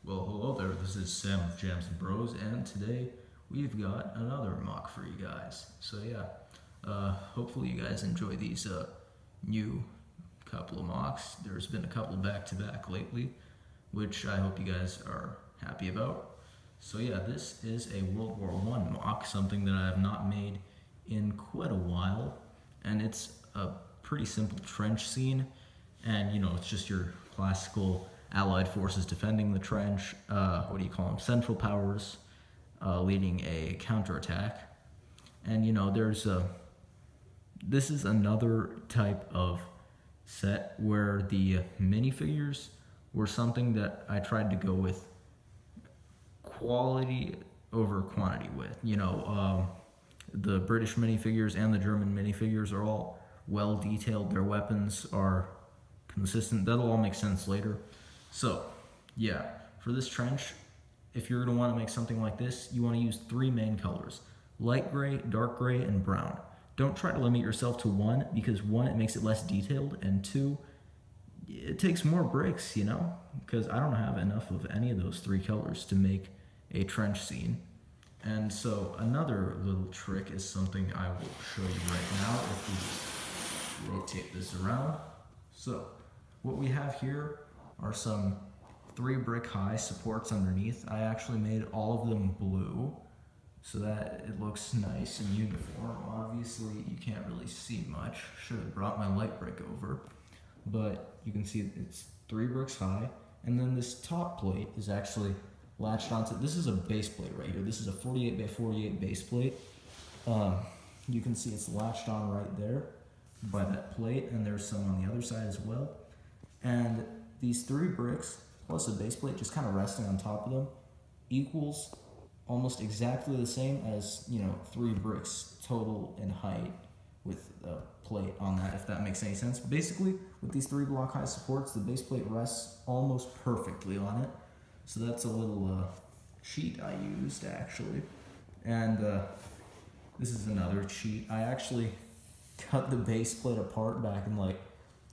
Well, hello there, this is Sam of Jams and Bros, and today we've got another mock for you guys. So yeah, hopefully you guys enjoy these new couple of mocks. There's been a couple back-to-back lately, which I hope you guys are happy about. So yeah, this is a World War I mock, something that I have not made in quite a while, and it's a pretty simple trench scene, and you know, it's just your classical Allied forces defending the trench, Central powers leading a counterattack. And you know, this is another type of set where the minifigures were something that I tried to go with quality over quantity with. You know, the British minifigures and the German minifigures are all well detailed, their weapons are consistent, that'll all make sense later. So, yeah, for this trench, if you're going to want to make something like this, you want to use three main colors: light gray, dark gray, and brown. Don't try to limit yourself to one, because one, it makes it less detailed, and two, it takes more bricks, you know, because I don't have enough of any of those three colors to make a trench scene. And so another little trick is something I will show you right now if we rotate this around. So what we have here are some 3 brick high supports underneath. I actually made all of them blue so that it looks nice and uniform. Obviously you can't really see much. Should have brought my light brick over, but you can see it's 3 bricks high, and then this top plate is actually latched onto. This is a base plate right here. This is a 48 by 48 base plate. You can see it's latched on right there by that plate, and there's some on the other side as well. And these 3 bricks plus a base plate just kind of resting on top of them equals almost exactly the same as, you know, 3 bricks total in height with a plate on that, if that makes any sense. Basically, with these 3 block high supports, the base plate rests almost perfectly on it. So that's a little cheat I used, actually. And this is another cheat. I actually cut the base plate apart back in, like,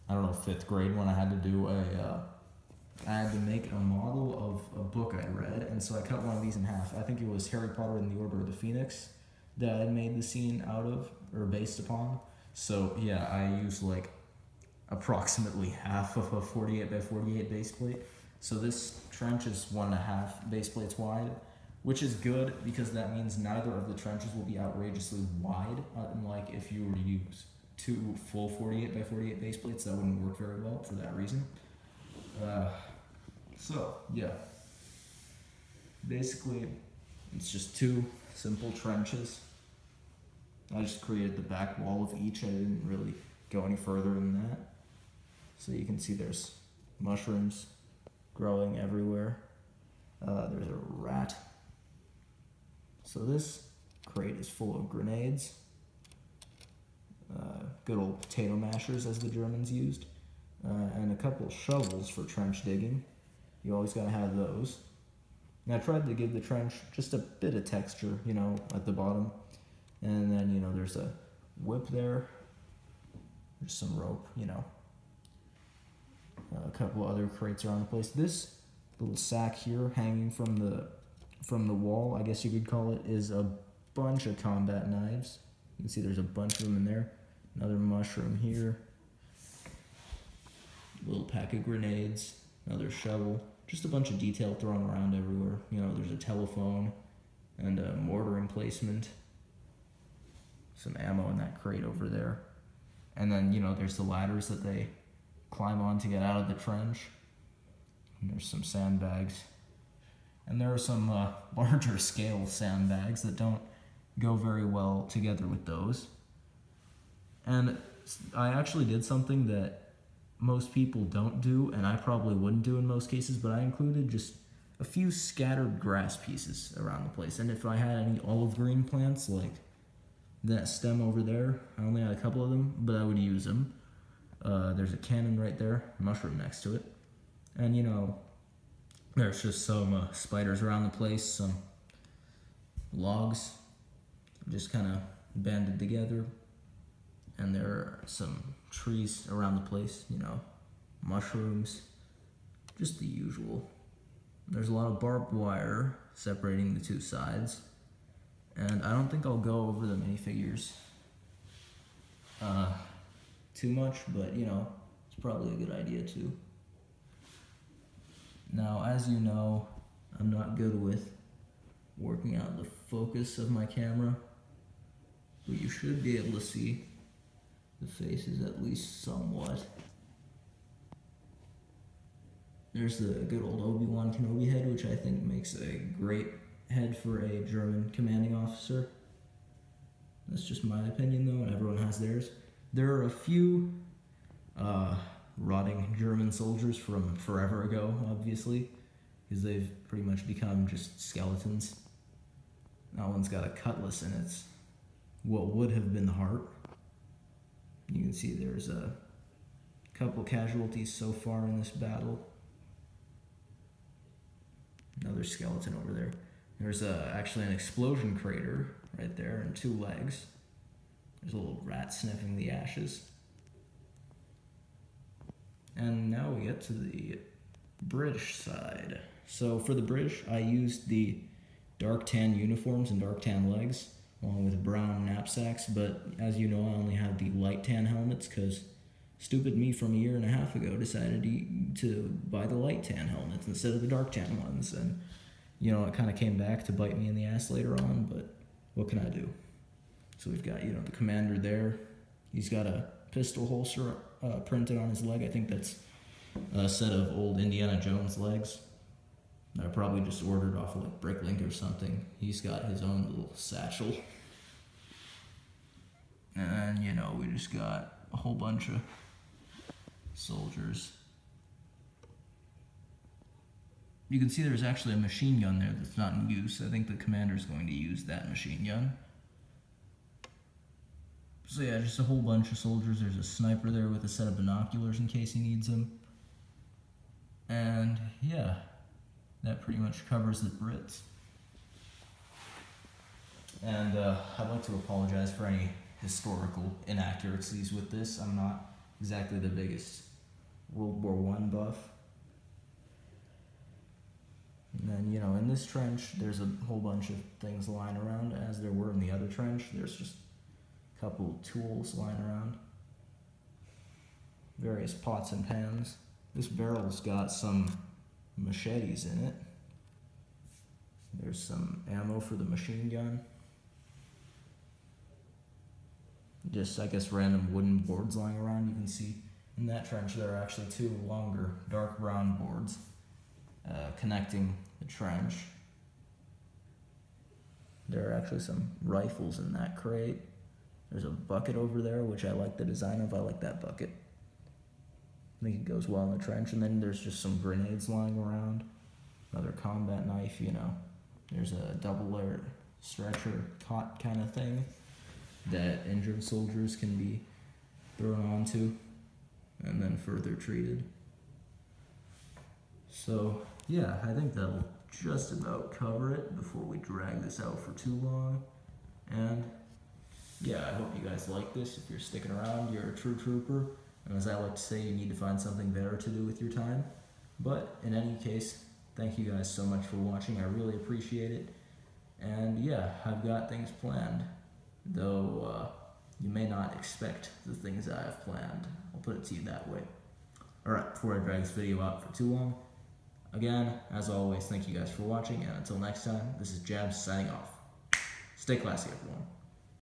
I don't know, 5th grade, when I had to do I had to make a model of a book I read, and so I cut one of these in half. I think it was Harry Potter and the Order of the Phoenix that I made the scene out of, or based upon. So yeah, I used like approximately half of a 48 by 48 base plate. So this trench is 1.5 base plates wide, which is good because that means neither of the trenches will be outrageously wide, unlike if you were to use 2 full 48 by 48 base plates. That wouldn't work very well for that reason. So yeah, basically it's just 2 simple trenches. I just created the back wall of each. I didn't really go any further than that. So you can see there's mushrooms growing everywhere. There's a rat. So this crate is full of grenades. Good old potato mashers, as the Germans used, and a couple shovels for trench digging. You always gotta have those. And I tried to give the trench just a bit of texture, you know, at the bottom. And then, you know, there's a whip there. There's some rope, you know. A couple other crates around the place. This little sack here hanging from the wall, I guess you could call it, is a bunch of combat knives. You can see there's a bunch of them in there. Another mushroom here. A little pack of grenades. Another shovel. Just a bunch of detail thrown around everywhere. You know, there's a telephone and a mortar emplacement. Some ammo in that crate over there. And then, you know, there's the ladders that they climb on to get out of the trench. And there's some sandbags. And there are some larger scale sandbags that don't go very well together with those. And I actually did something that most people don't do, and I probably wouldn't do in most cases, but I included just a few scattered grass pieces around the place. And if I had any olive green plants, like that stem over there, I only had a couple of them, but I would use them. There's a cannon right there, mushroom next to it. And you know, there's just some spiders around the place, some logs just kind of banded together. And there are some trees around the place, you know, mushrooms, just the usual. There's a lot of barbed wire separating the two sides, and I don't think I'll go over the minifigures too much, but you know, it's probably a good idea too. Now, as you know, I'm not good with working out the focus of my camera, but you should be able to see the faces at least somewhat. There's the good old Obi-Wan Kenobi head, which I think makes a great head for a German commanding officer. That's just my opinion though, and everyone has theirs. There are a few rotting German soldiers from forever ago, obviously, because they've pretty much become just skeletons. That one's got a cutlass in it. What would have been the heart. You can see there's a couple casualties so far in this battle. Another skeleton over there. There's actually an explosion crater right there and 2 legs. There's a little rat sniffing the ashes. And now we get to the British side. So for the British, I used the dark tan uniforms and dark tan legs, along with brown knapsacks, but as you know, I only have the light tan helmets, because stupid me from a year and a half ago decided to buy the light tan helmets instead of the dark tan ones, and you know, it kind of came back to bite me in the ass later on, but what can I do? So we've got, you know, the commander there. He's got a pistol holster printed on his leg. I think that's a set of old Indiana Jones legs that I probably just ordered off of like Bricklink or something. He's got his own little satchel. And then, you know, we just got a whole bunch of soldiers. You can see there's actually a machine gun there that's not in use. I think the commander's going to use that machine gun. So yeah, just a whole bunch of soldiers. There's a sniper there with a set of binoculars in case he needs them. And yeah, that pretty much covers the Brits. And I'd like to apologize for any historical inaccuracies with this. I'm not exactly the biggest World War I buff. And then, you know, in this trench, there's a whole bunch of things lying around, as there were in the other trench. There's just a couple tools lying around. Various pots and pans. This barrel's got some machetes in it. There's some ammo for the machine gun. Just, I guess, random wooden boards lying around. You can see in that trench there are actually 2 longer dark brown boards connecting the trench. There are actually some rifles in that crate. There's a bucket over there, which I like the design of. I like that bucket. I think it goes well in the trench. And then there's just some grenades lying around. Another combat knife, you know. There's a double-layered stretcher cot kind of thing that injured soldiers can be thrown onto and then further treated. So yeah, I think that'll just about cover it before we drag this out for too long. And yeah, I hope you guys like this. If you're sticking around, you're a true trooper. And as I like to say, you need to find something better to do with your time. But in any case, thank you guys so much for watching. I really appreciate it. And yeah, I've got things planned, though you may not expect the things I have planned. I'll put it to you that way. Alright, before I drag this video out for too long, again, as always, thank you guys for watching, and until next time, this is Jabs signing off. Stay classy, everyone.